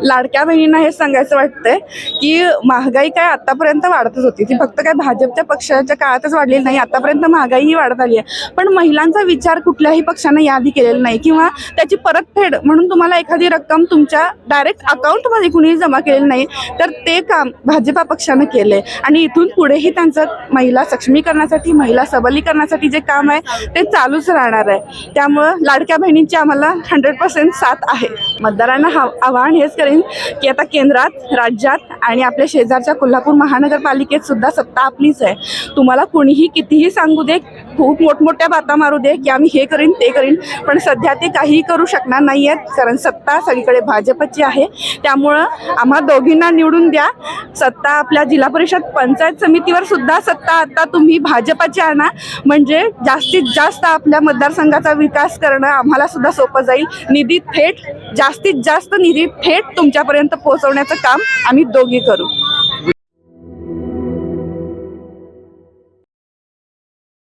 लाडक्या बहिणींना हे सांगायचं वाटतंय की महागाई काय आतापर्यंत वाढतच होती, ती फक्त काय भाजपच्या पक्षाच्या काळातच वाढलेली नाही, आतापर्यंत महागाई ही वाढत आली आहे. पण महिलांचा विचार कुठल्याही पक्षानं याआधी केलेला नाही किंवा त्याची परतफेड म्हणून तुम्हाला एखादी रक्कम तुमच्या डायरेक्ट अकाउंटमध्ये कुणीही जमा केलेलं नाही, तर ते काम भाजपा पक्षानं केले आणि इथून पुढेही त्यांचं महिला सक्षमीकरणासाठी, महिला सबलीकरणासाठी जे काम आहे ते चालूच राहणार आहे. त्यामुळं लाडक्या बहिणींची आम्हाला 100% साथ आहे. मतदारांना आवाहन हेच करेन की आता केंद्रात, राज्यात आणि आपल्या शेजारच्या कोल्हापूर महानगरपालिकेत सुद्धा सत्ता आपलीच आहे. तुम्हाला कुणीही कितीही सांगू दे, खूप मोठमोठ्या बाता मारू दे की आम्ही हे करीन ते करीन, पण सध्या ते काहीही करू शकणार नाही आहेत, कारण सत्ता सगळीकडे भाजपची आहे. त्यामुळं आम्हा दोघींना निवडून द्या. सत्ता आपल्या जिल्हा परिषद पंचायत समितीवर सुद्धा सत्ता आता तुम्ही भाजपची आणा, म्हणजे जास्तीत जास्त आपल्या मतदारसंघाचा विकास करणं आम्हाला सुद्धा सोपं जाईल. जास्तीत जास्त निधी थेट तुमच्यापर्यंत पोहोचवण्याचं काम आम्ही दोघी करू.